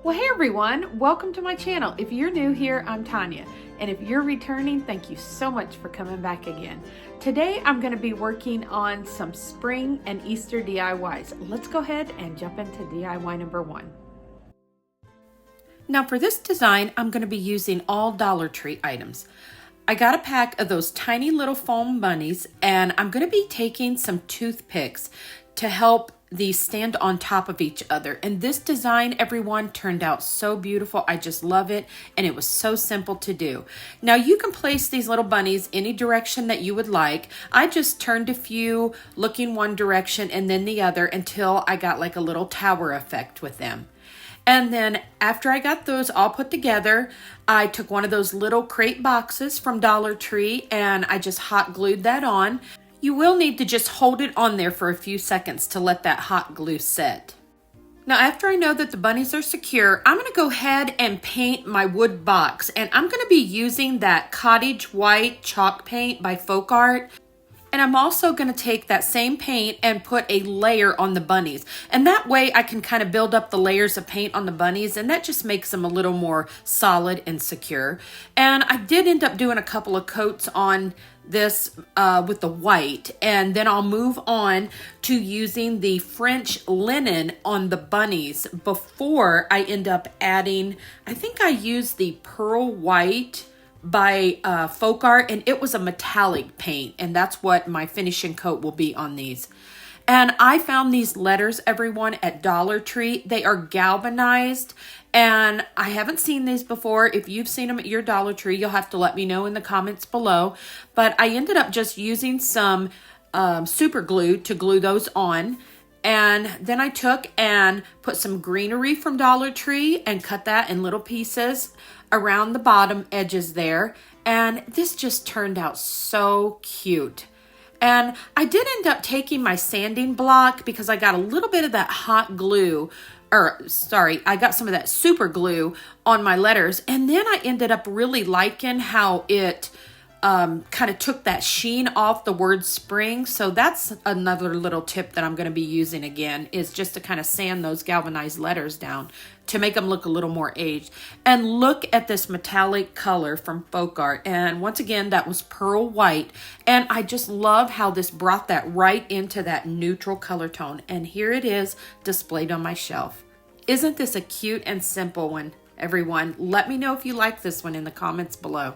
Well, hey everyone, welcome to my channel. If you're new here, I'm Tanya. And if you're returning, thank you so much for coming back again. Today, I'm gonna be working on some spring and Easter DIYs. Let's go ahead and jump into DIY number one. Now for this design, I'm gonna be using all Dollar Tree items. I got a pack of those tiny little foam bunnies, and I'm gonna be taking some toothpicks to help these stand on top of each other. And this design, everyone, turned out so beautiful. I just love it, and it was so simple to do. Now you can place these little bunnies any direction that you would like. I just turned a few looking one direction and then the other until I got like a little tower effect with them. And then after I got those all put together, I took one of those little crate boxes from Dollar Tree and I just hot glued that on. You will need to just hold it on there for a few seconds to let that hot glue set. Now, after I know that the bunnies are secure, I'm going to go ahead and paint my wood box. And I'm going to be using that cottage white chalk paint by Folk Art. And I'm also going to take that same paint and put a layer on the bunnies. And that way I can kind of build up the layers of paint on the bunnies, and that just makes them a little more solid and secure. And I did end up doing a couple of coats on this with the white, and then I'll move on to using the French linen on the bunnies before I end up adding, I think I used the pearl white by Folk Art, and it was a metallic paint, and that's what my finishing coat will be on these. And I found these letters, everyone, at Dollar Tree. They are galvanized, and I haven't seen these before. If you've seen them at your Dollar Tree, you'll have to let me know in the comments below. But I ended up just using some super glue to glue those on. And then I took and put some greenery from Dollar Tree and cut that in little pieces around the bottom edges there. And this just turned out so cute. And I did end up taking my sanding block because I got a little bit of that hot glue, I got some of that super glue on my letters. And then I ended up really liking how it kind of took that sheen off the word spring. So that's another little tip that I'm going to be using again, is just to kind of sand those galvanized letters down to make them look a little more aged. And look at this metallic color from Folk Art. And once again, that was pearl white. And I just love how this brought that right into that neutral color tone. And here it is displayed on my shelf. Isn't this a cute and simple one, everyone? Let me know if you like this one in the comments below.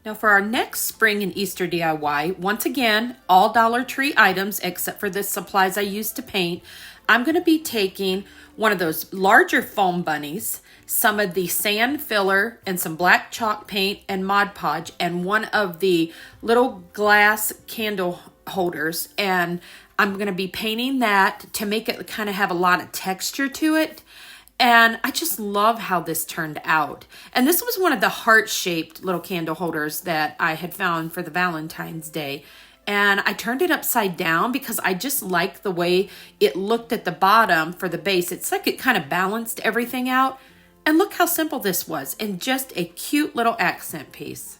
Now for our next spring and Easter DIY, once again, all Dollar Tree items except for the supplies I used to paint. I'm going to be taking one of those larger foam bunnies, some of the sand filler, and some black chalk paint and Mod Podge, and one of the little glass candle holders. And I'm going to be painting that to make it kind of have a lot of texture to it. And I just love how this turned out. And this was one of the heart-shaped little candle holders that I had found for the Valentine's Day. And I turned it upside down because I just like the way it looked at the bottom for the base. It's like it kind of balanced everything out. And look how simple this was, and just a cute little accent piece.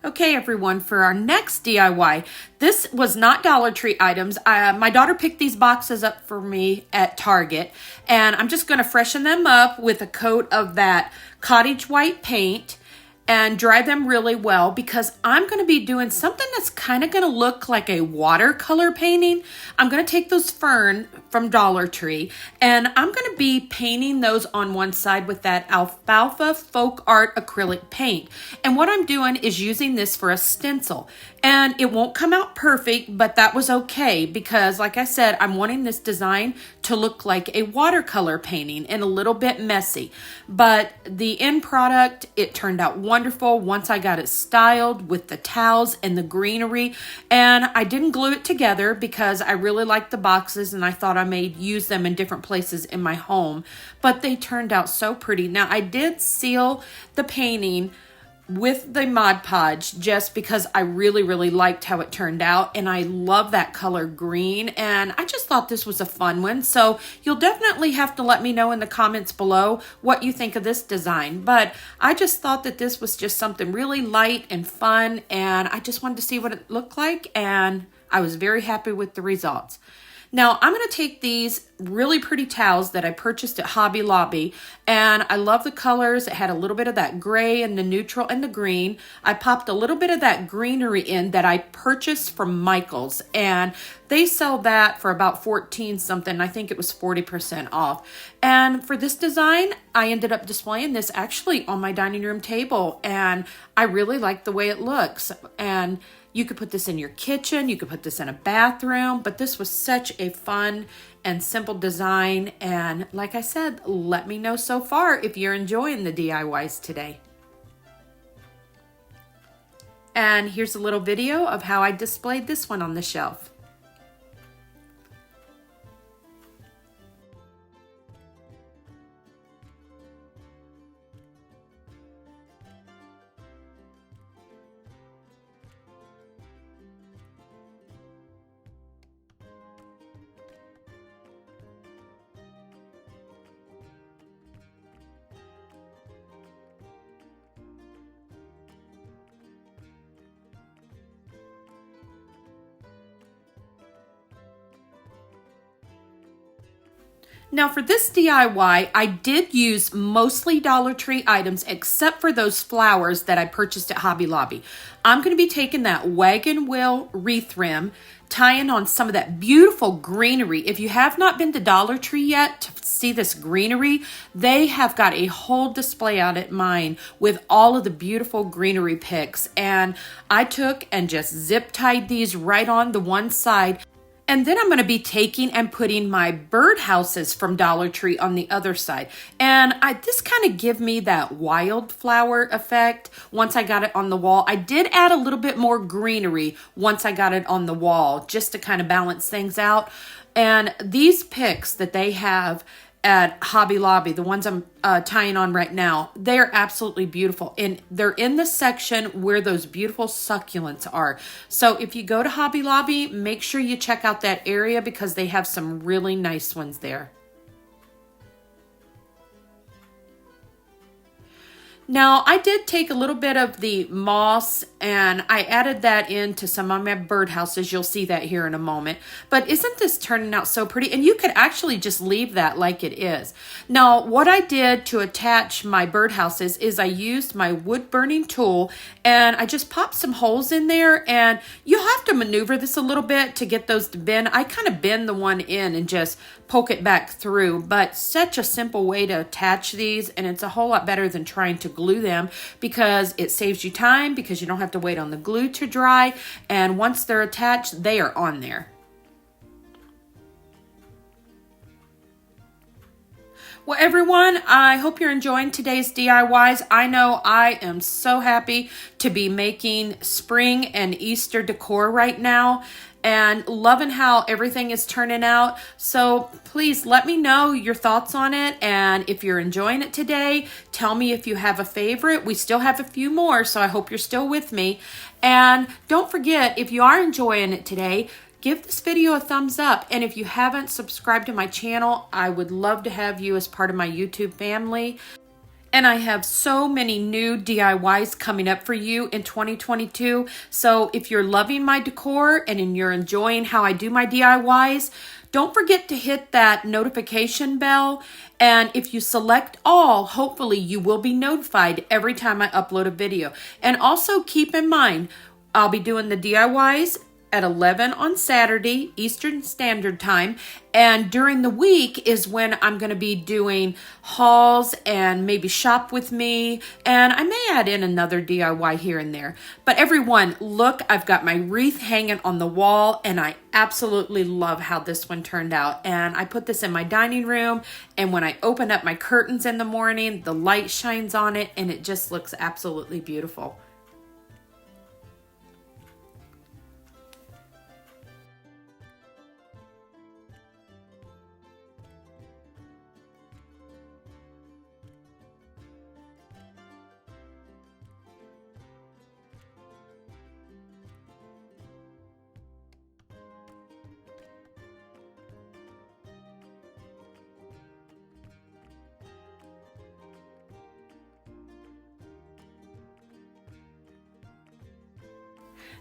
Okay, everyone, for our next DIY, this was not Dollar Tree items. My daughter picked these boxes up for me at Target, and I'm just going to freshen them up with a coat of that cottage white paint and dry them really well, because I'm going to be doing something that's kind of going to look like a watercolor painting. I'm going to take those fern from Dollar Tree, and I'm going to be painting those on one side with that Alfalfa Folk Art acrylic paint. And what I'm doing is using this for a stencil. And it won't come out perfect, but that was okay because, like I said, I'm wanting this design to look like a watercolor painting and a little bit messy. But the end product, it turned out wonderful. wonderful once I got it styled with the towels and the greenery. And I didn't glue it together because I really liked the boxes and I thought I may use them in different places in my home. But they turned out so pretty. Now, I did seal the painting with the Mod Podge just because I really liked how it turned out, and I love that color green, and I just thought this was a fun one. So you'll definitely have to let me know in the comments below what you think of this design. But I just thought that this was just something really light and fun, and I just wanted to see what it looked like, and I was very happy with the results. Now, I'm going to take these really pretty towels that I purchased at Hobby Lobby, and I love the colors. It had a little bit of that gray and the neutral and the green. I popped a little bit of that greenery in that I purchased from Michael's, and they sell that for about 14 something. I think it was 40% off. And for this design, I ended up displaying this actually on my dining room table, and I really like the way it looks. And you could put this in your kitchen, you could put this in a bathroom, but this was such a fun and simple design. And like I said, let me know so far if you're enjoying the DIYs today. And here's a little video of how I displayed this one on the shelf. Now for this DIY, I did use mostly Dollar Tree items except for those flowers that I purchased at Hobby Lobby. I'm going to be taking that wagon wheel wreath rim, tying on some of that beautiful greenery. If you have not been to Dollar Tree yet to see this greenery, they have got a whole display out at mine with all of the beautiful greenery picks. And I took and just zip tied these right on the one side. And then I'm going to be taking and putting my birdhouses from Dollar Tree on the other side. And this kind of give me that wildflower effect once I got it on the wall. I did add a little bit more greenery once I got it on the wall just to kind of balance things out. And these picks that they have at Hobby Lobby, the ones I'm tying on right now, they're absolutely beautiful. And they're in the section where those beautiful succulents are. So if you go to Hobby Lobby, make sure you check out that area because they have some really nice ones there. Now, I did take a little bit of the moss and I added that into some of my birdhouses. You'll see that here in a moment. But isn't this turning out so pretty? And you could actually just leave that like it is. Now, what I did to attach my birdhouses is I used my wood burning tool and I just popped some holes in there. And you'll have to maneuver this a little bit to get those to bend. I kind of bend the one in and just poke it back through. But such a simple way to attach these, and it's a whole lot better than trying to glue them because it saves you time because you don't have to wait on the glue to dry, and once they're attached, they are on there. Well, everyone, I hope you're enjoying today's DIYs. I know I am so happy to be making spring and Easter decor right now and loving how everything is turning out. So please let me know your thoughts on it. And if you're enjoying it today, tell me if you have a favorite. We still have a few more, so I hope you're still with me. And don't forget, if you are enjoying it today, give this video a thumbs up. And if you haven't subscribed to my channel, I would love to have you as part of my YouTube family. And I have so many new DIYs coming up for you in 2022. So if you're loving my decor and you're enjoying how I do my DIYs, don't forget to hit that notification bell. And if you select all, hopefully you will be notified every time I upload a video. And also keep in mind, I'll be doing the DIYs at 11 on Saturday, Eastern Standard Time. And during the week is when I'm going to be doing hauls and maybe shop with me. And I may add in another DIY here and there. But everyone, look, I've got my wreath hanging on the wall, and I absolutely love how this one turned out. And I put this in my dining room, and when I open up my curtains in the morning, the light shines on it, and it just looks absolutely beautiful.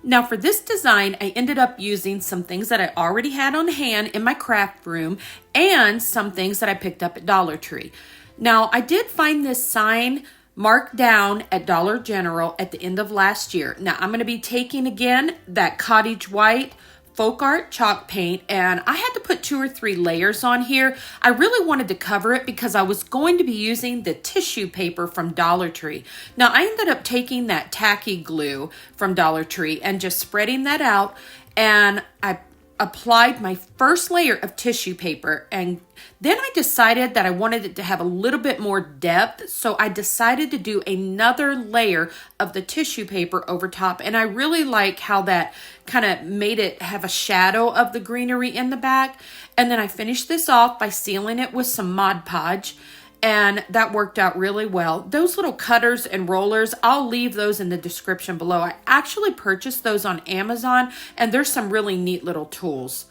Now for this design, I ended up using some things that I already had on hand in my craft room and some things that I picked up at Dollar Tree. Now I did find this sign marked down at Dollar General at the end of last year. Now I'm going to be taking again that cottage white folk art chalk paint, and I had to put 2 or 3 layers on here. I really wanted to cover it because I was going to be using the tissue paper from Dollar Tree. Now I ended up taking that tacky glue from Dollar Tree and just spreading that out, and I applied my first layer of tissue paper, and then I decided that I wanted it to have a little bit more depth, so I decided to do another layer of the tissue paper over top, and I really like how that kind of made it have a shadow of the greenery in the back. And then I finished this off by sealing it with some Mod Podge, and that worked out really well. Those little cutters and rollers, I'll leave those in the description below. I actually purchased those on Amazon, and there's some really neat little tools.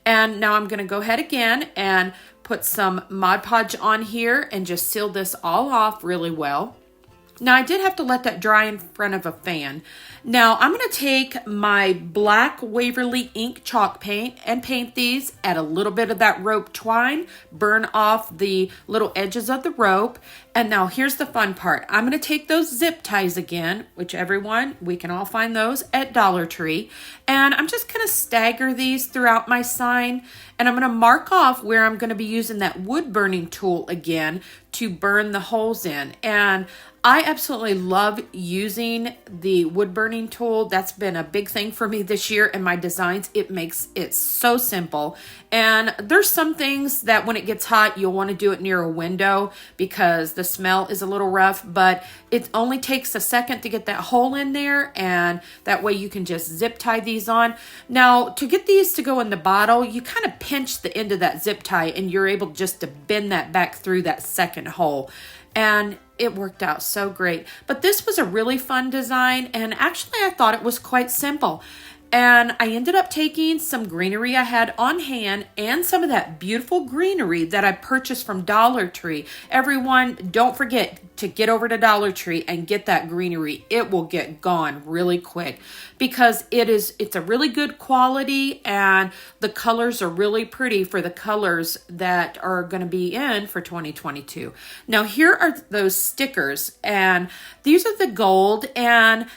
And now I'm going to go ahead again and put some Mod Podge on here and just seal this all off really well. Now I did have to let that dry in front of a fan. Now I'm going to take my black Waverly ink chalk paint and paint these, add a little bit of that rope twine, burn off the little edges of the rope. And now here's the fun part. I'm going to take those zip ties again, which everyone, we can all find those at Dollar Tree. And I'm just going to stagger these throughout my sign. And I'm going to mark off where I'm going to be using that wood burning tool again to burn the holes in. And I absolutely love using the wood burning tool. That's been a big thing for me this year in my designs. It makes it so simple. And there's some things that when it gets hot, you'll want to do it near a window because the smell is a little rough, but it only takes a second to get that hole in there, and that way you can just zip tie these on. Now, to get these to go in the bottle, you kind of pinch the end of that zip tie and you're able just to bend that back through that second hole. And it worked out so great. But this was a really fun design, and actually I thought it was quite simple. And I ended up taking some greenery I had on hand and some of that beautiful greenery that I purchased from Dollar Tree. Everyone, don't forget to get over to Dollar Tree and get that greenery. It will get gone really quick because it's a really good quality, and the colors are really pretty for the colors that are going to be in for 2022. Now here are those stickers, and these are the gold, and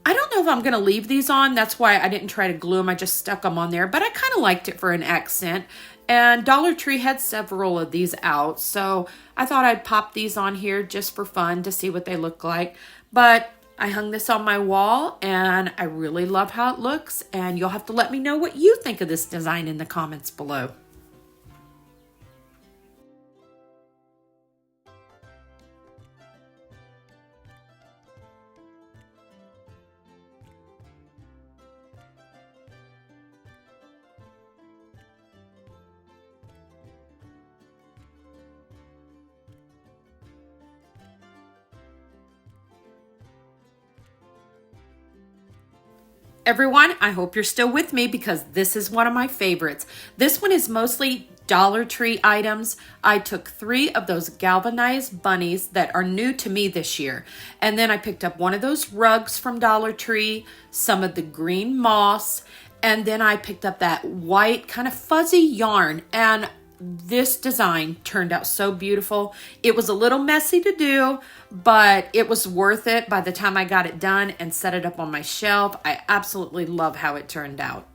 I don't know if I'm going to leave these on. That's why I didn't try to glue them. I just stuck them on there, but I kind of liked it for an accent. And Dollar Tree had several of these out, so I thought I'd pop these on here just for fun to see what they look like. But I hung this on my wall, and I really love how it looks. And you'll have to let me know what you think of this design in the comments below. Everyone, I hope you're still with me because this is one of my favorites. This one is mostly Dollar Tree items. I took 3 of those galvanized bunnies that are new to me this year. And then I picked up one of those rugs from Dollar Tree, some of the green moss, and then I picked up that white kind of fuzzy yarn. And this design turned out so beautiful. It was a little messy to do, but it was worth it by the time I got it done and set it up on my shelf. I absolutely love how it turned out.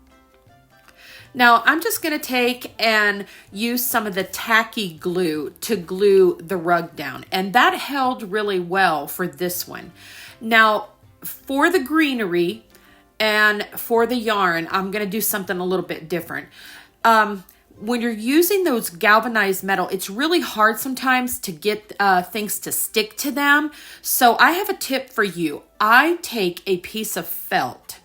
Now I'm just going to take and use some of the tacky glue to glue the rug down, and that held really well for this one. Now for the greenery and for the yarn, I'm going to do something a little bit different. When you're using those galvanized metal, it's really hard sometimes to get things to stick to them. So I have a tip for you. I take a piece of felt,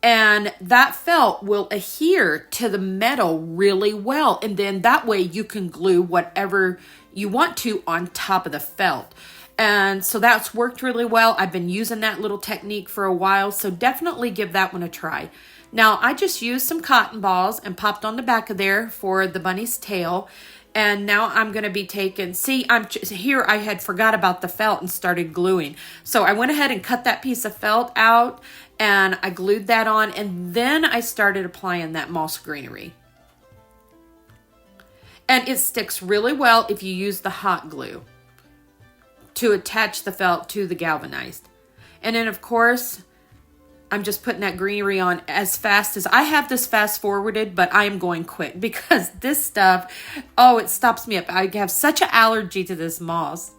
and that felt will adhere to the metal really well. And then that way you can glue whatever you want to on top of the felt. And so that's worked really well. I've been using that little technique for a while, so definitely give that one a try. Now, I just used some cotton balls and popped on the back of there for the bunny's tail. And now I'm going to be taking, here I had forgot about the felt and started gluing. So I went ahead and cut that piece of felt out and I glued that on, and then I started applying that moss greenery. And it sticks really well if you use the hot glue to attach the felt to the galvanized. And then of course, I'm just putting that greenery on as fast as I have this fast forwarded, but I am going quick because this stuff, oh, it stops me up. I have such an allergy to this moss.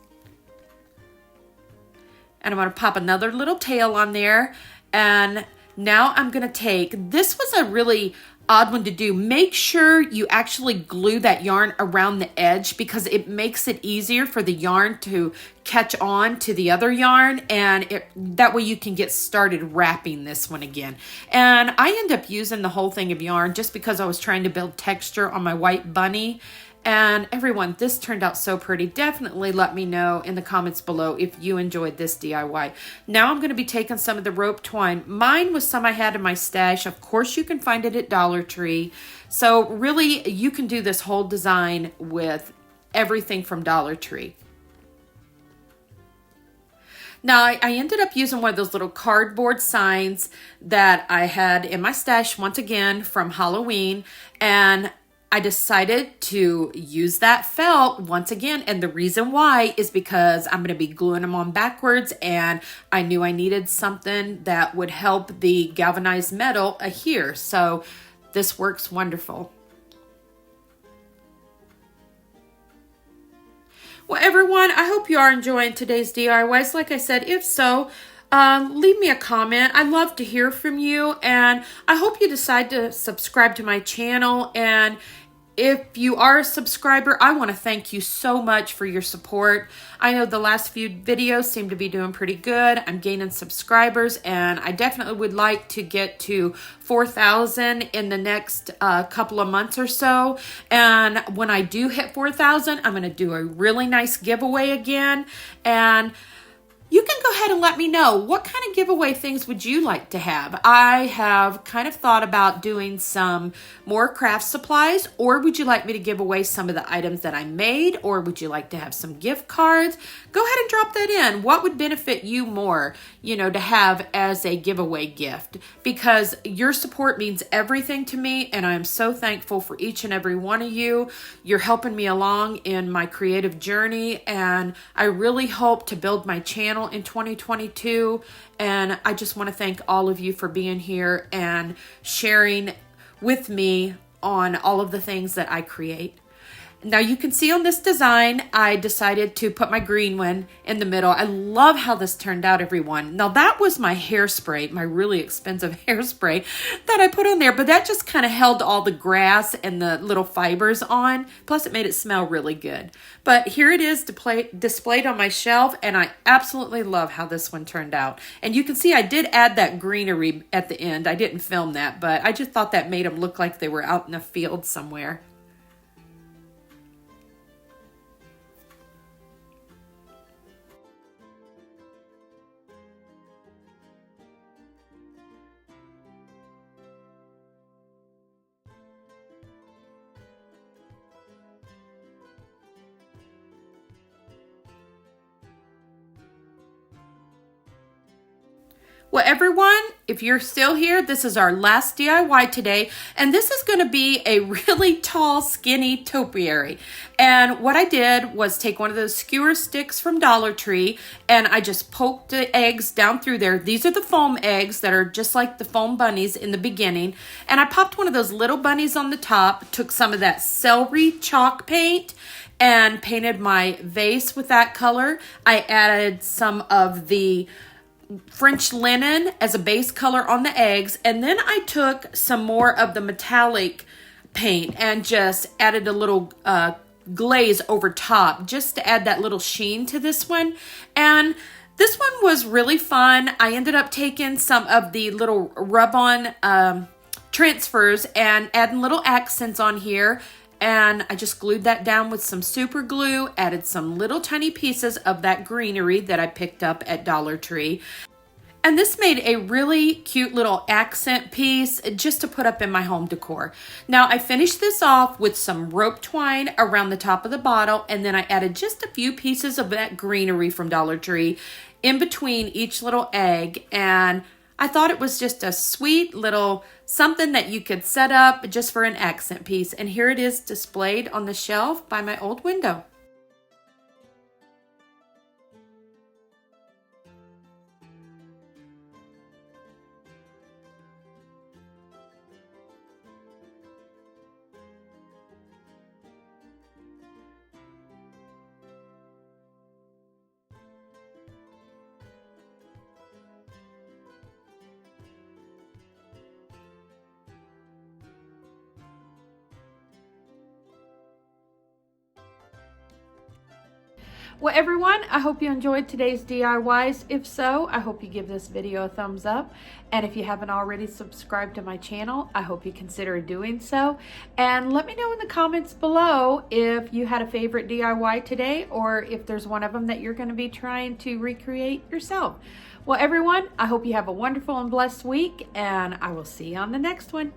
And I'm going to pop another little tail on there. And now I'm going to take, this was a really odd one to do. Make sure you actually glue that yarn around the edge because it makes it easier for the yarn to catch on to the other yarn, and that way you can get started wrapping this one again. And I end up using the whole thing of yarn just because I was trying to build texture on my white bunny. And everyone, this turned out so pretty. Definitely let me know in the comments below if you enjoyed this DIY. Now I'm going to be taking some of the rope twine. Mine was some I had in my stash. Of course, you can find it at Dollar Tree. So really, you can do this whole design with everything from Dollar Tree. Now, I ended up using one of those little cardboard signs that I had in my stash once again from Halloween, and I decided to use that felt once again, and the reason why is because I'm going to be gluing them on backwards, and I knew I needed something that would help the galvanized metal adhere, so this works wonderful. Well, everyone, I hope you are enjoying today's DIYs. Like I said, if so, leave me a comment. I'd love to hear from you, and I hope you decide to subscribe to my channel. And if you are a subscriber, I want to thank you so much for your support. I know the last few videos seem to be doing pretty good. I'm gaining subscribers, and I definitely would like to get to 4,000 in the next couple of months or so. And when I do hit 4,000, I'm going to do a really nice giveaway again. And you can go ahead and let me know what kind of giveaway things would you like to have. I have kind of thought about doing some more craft supplies, or would you like me to give away some of the items that I made, or would you like to have some gift cards? Go ahead and drop that in. What would benefit you more, to have as a giveaway gift? Because your support means everything to me, and I am so thankful for each and every one of you. You're helping me along in my creative journey, and I really hope to build my channel in 2022, and I just want to thank all of you for being here and sharing with me on all of the things that I create. Now you can see on this design, I decided to put my green one in the middle. I love how this turned out, everyone. Now that was my hairspray, my really expensive hairspray that I put on there, but that just kind of held all the grass and the little fibers on. Plus it made it smell really good. But here it is displayed on my shelf, and I absolutely love how this one turned out. And you can see I did add that greenery at the end. I didn't film that, but I just thought that made them look like they were out in a field somewhere. Well, everyone, if you're still here, this is our last DIY today, and this is going to be a really tall, skinny topiary. And what I did was take one of those skewer sticks from Dollar Tree, and I just poked the eggs down through there. These are the foam eggs that are just like the foam bunnies in the beginning. And I popped one of those little bunnies on the top, took some of that celery chalk paint, and painted my vase with that color. I added some of the French linen as a base color on the eggs, and then I took some more of the metallic paint and just added a little glaze over top just to add that little sheen to this one. And this one was really fun. I ended up taking some of the little rub-on transfers and adding little accents on here. And I just glued that down with some super glue, added some little tiny pieces of that greenery that I picked up at Dollar Tree. And this made a really cute little accent piece just to put up in my home decor. Now I finished this off with some rope twine around the top of the bottle, and then I added just a few pieces of that greenery from Dollar Tree in between each little egg. And I thought it was just a sweet little something that you could set up just for an accent piece. And here it is displayed on the shelf by my old window. Well, everyone, I hope you enjoyed today's DIYs. If so, I hope you give this video a thumbs up. And if you haven't already subscribed to my channel, I hope you consider doing so. And let me know in the comments below if you had a favorite DIY today, or if there's one of them that you're going to be trying to recreate yourself. Well, everyone, I hope you have a wonderful and blessed week, and I will see you on the next one.